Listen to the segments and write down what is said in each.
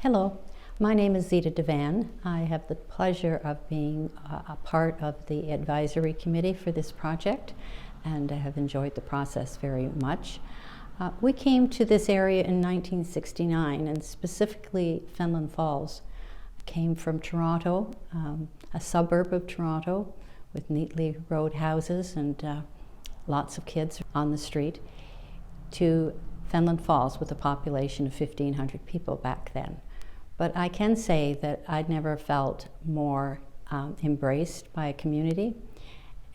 Hello, my name is Zita Devan. I have the pleasure of being a part of the advisory committee for this project, and I have enjoyed the process very much. We came to this area in 1969, and specifically Fenelon Falls. I came from Toronto, a suburb of Toronto with neatly rowed houses and lots of kids on the street, to Fenelon Falls with a population of 1,500 people back then. But I can say that I'd never felt more embraced by a community.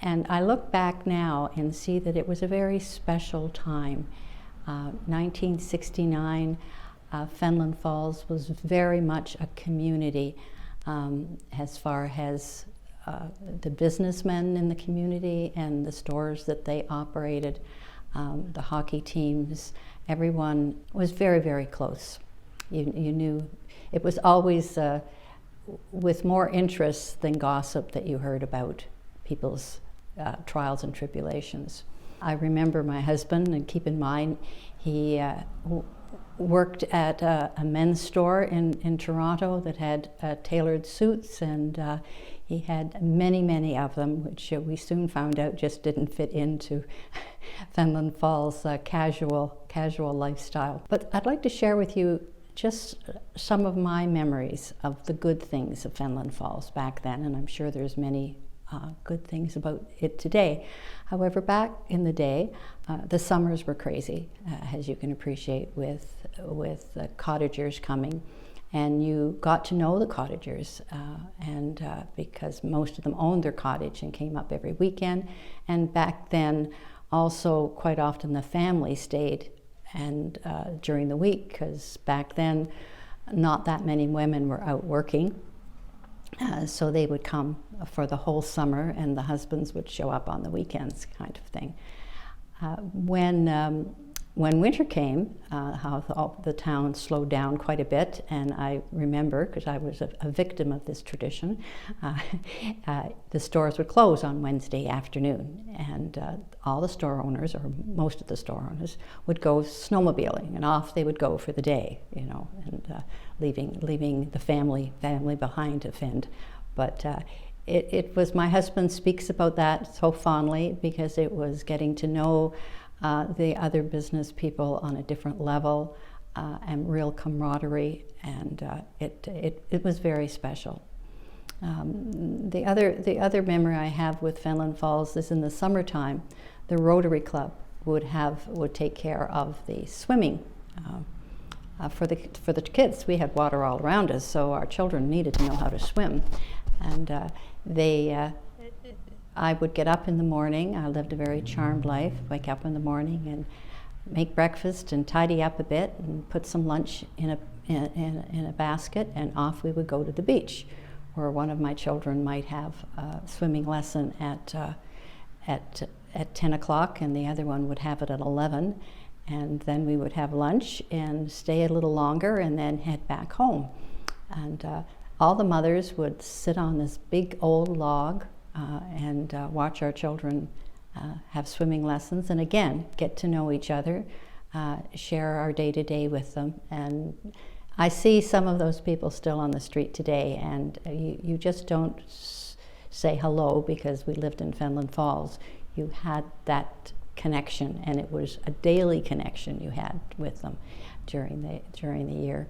And I look back now and see that it was a very special time. 1969, Fenelon Falls was very much a community as far as the businessmen in the community and the stores that they operated, the hockey teams. Everyone was very, very close. You knew. It was always with more interest than gossip that you heard about people's trials and tribulations. I remember my husband, and keep in mind, he worked at a men's store in Toronto that had tailored suits, and he had many, many of them, which we soon found out just didn't fit into Fenelon Falls' casual lifestyle. But I'd like to share with you just some of my memories of the good things of Fenelon Falls back then, and I'm sure there's many good things about it today. However, back in the day, the summers were crazy, as you can appreciate, with the cottagers coming, and you got to know the cottagers, and because most of them owned their cottage and came up every weekend, and back then also quite often the family stayed and during the week, because back then not that many women were out working, so they would come for the whole summer and the husbands would show up on the weekends, kind of thing. When winter came, how the town slowed down quite a bit, and I remember, because I was a victim of this tradition, the stores would close on Wednesday afternoon, and all the store owners, or most of the store owners, would go snowmobiling, and off they would go for the day, you know, and leaving the family behind to fend. But it was, my husband speaks about that so fondly, because it was getting to know the other business people on a different level, and real camaraderie, and it was very special. The other memory I have with Fenelon Falls is in the summertime, the Rotary Club would take care of the swimming for the kids. We had water all around us, so our children needed to know how to swim, and I would get up in the morning. I lived a very charmed life. Wake up in the morning and make breakfast and tidy up a bit and put some lunch in a basket, and off we would go to the beach, where one of my children might have a swimming lesson at 10 o'clock and the other one would have it at 11, and then we would have lunch and stay a little longer and then head back home. And all the mothers would sit on this big old log and watch our children have swimming lessons, and again get to know each other, share our day-to-day with them. And I see some of those people still on the street today, and you just don't say hello because we lived in Fenelon Falls. You had that connection, and it was a daily connection you had with them during the year.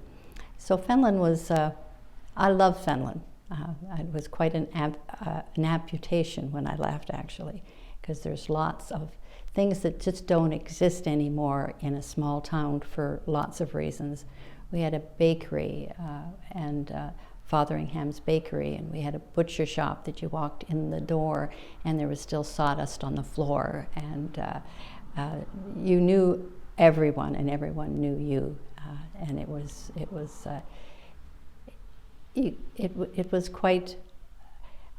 So Fenelon was, I love Fenelon. It was quite an amputation when I left, actually, because there's lots of things that just don't exist anymore in a small town for lots of reasons. We had a bakery, and Fotheringham's bakery, and we had a butcher shop that you walked in the door and there was still sawdust on the floor, and you knew everyone and everyone knew you, and it was quite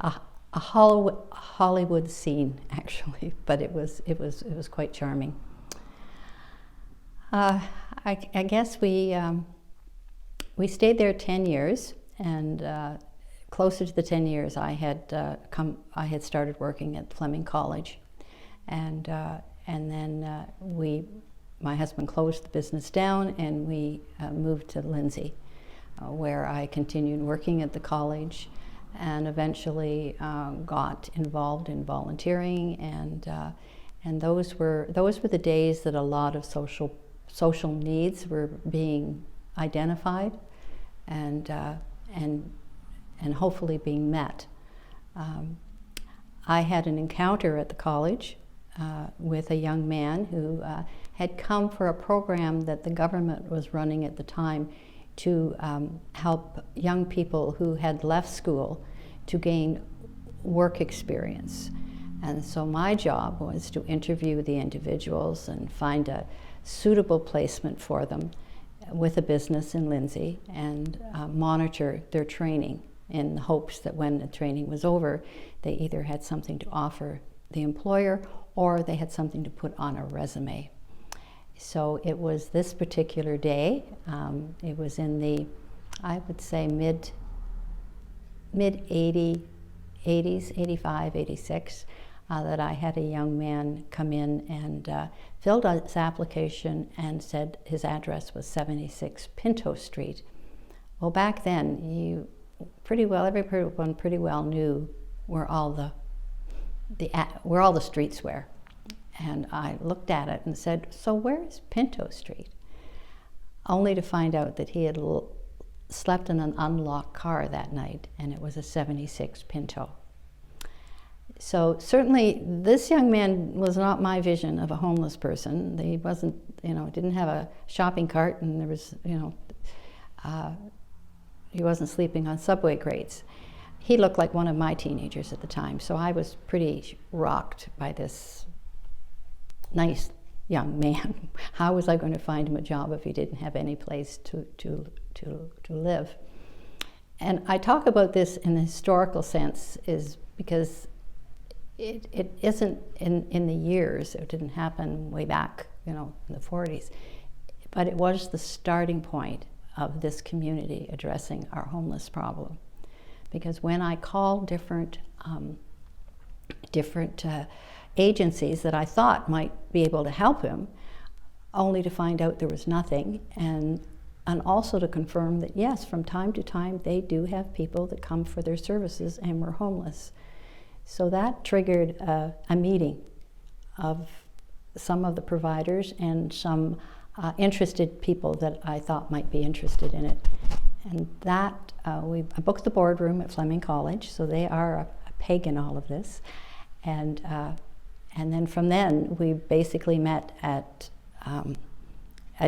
a Hollywood scene, actually, but it was quite charming. I guess we stayed there 10 years, and closer to the 10 years, I had started working at Fleming College, and then my husband closed the business down, and we moved to Lindsay, where I continued working at the college and eventually got involved in volunteering, and those were the days that a lot of social needs were being identified and hopefully being met. I had an encounter at the college with a young man who had come for a program that the government was running at the time to help young people who had left school to gain work experience. And so my job was to interview the individuals and find a suitable placement for them with a business in Lindsay and monitor their training in the hopes that when the training was over, they either had something to offer the employer or they had something to put on a resume. So it was this particular day, it was in the, I would say mid-80s, 85, 86, that I had a young man come in and filled out his application and said his address was 76 Pinto Street. Well, back then, everyone pretty well knew where all the streets were. And I looked at it and said, so where is Pinto Street? Only to find out that he had slept in an unlocked car that night, and it was a 76 Pinto. So certainly this young man was not my vision of a homeless person. He wasn't, didn't have a shopping cart, and there was, he wasn't sleeping on subway crates. He looked like one of my teenagers at the time, so I was pretty rocked by this nice young man. How was I going to find him a job if he didn't have any place to live? And I talk about this in the historical sense is because it isn't in the years, it didn't happen way back, in the 40s, but it was the starting point of this community addressing our homeless problem. Because when I called different agencies that I thought might be able to help him, only to find out there was nothing, and also to confirm that yes, from time to time they do have people that come for their services and were homeless. So that triggered a meeting of some of the providers and some interested people that I thought might be interested in it. And that, I booked the boardroom at Fleming College, so they are a peg in all of this. And then from then, we basically met at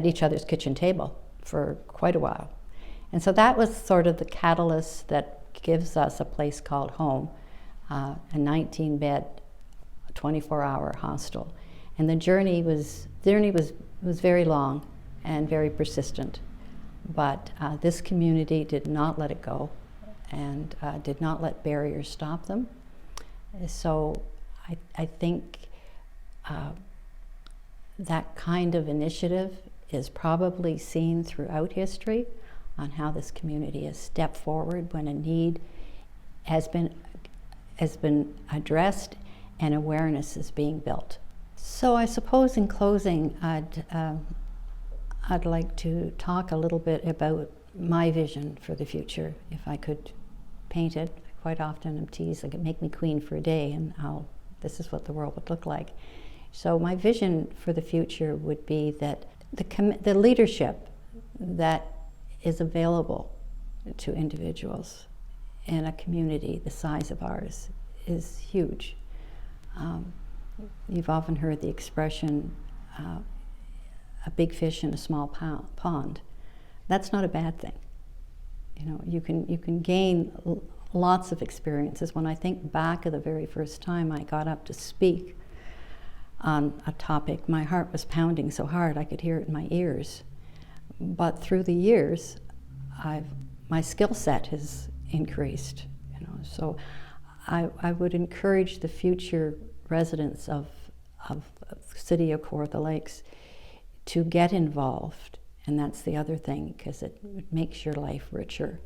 each other's kitchen table for quite a while. And so that was sort of the catalyst that gives us a place called home, a 19-bed, 24-hour hostel. And the journey was very long and very persistent. But this community did not let it go and did not let barriers stop them. So I think that kind of initiative is probably seen throughout history on how this community has stepped forward when a need has been addressed and awareness is being built. So I suppose in closing, I'd like to talk a little bit about my vision for the future, if I could paint it. Quite often I'm teased, like, make me queen for a day and this is what the world would look like. So my vision for the future would be that the leadership that is available to individuals in a community the size of ours is huge. You've often heard the expression, a big fish in a small pond. That's not a bad thing. You can gain lots of experiences. When I think back of the very first time I got up to speak on a topic, my heart was pounding so hard I could hear it in my ears. But through the years, my skill set has increased. So I would encourage the future residents of the city of Kawartha Lakes to get involved, and that's the other thing, because it makes your life richer.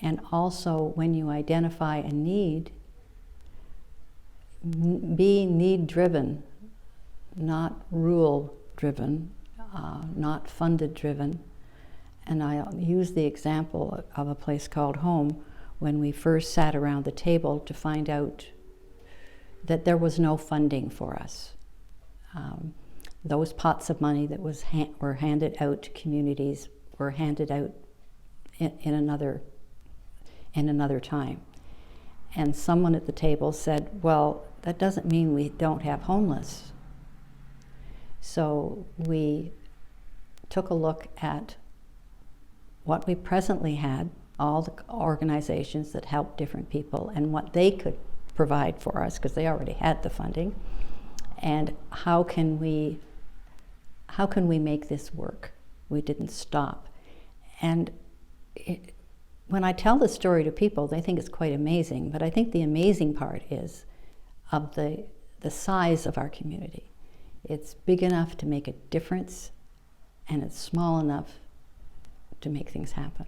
And also, when you identify a need, be need-driven, not rule-driven, not funded-driven, And I'll use the example of a place called Home when we first sat around the table to find out that there was no funding for us. Those pots of money that were handed out to communities were handed out in another time. And someone at the table said, well, that doesn't mean we don't have homeless. So we took a look at what we presently had, all the organizations that helped different people, and what they could provide for us, because they already had the funding, and how can we make this work? We didn't stop. And when I tell the story to people, they think it's quite amazing, but I think the amazing part is of the size of our community. It's big enough to make a difference, and it's small enough to make things happen.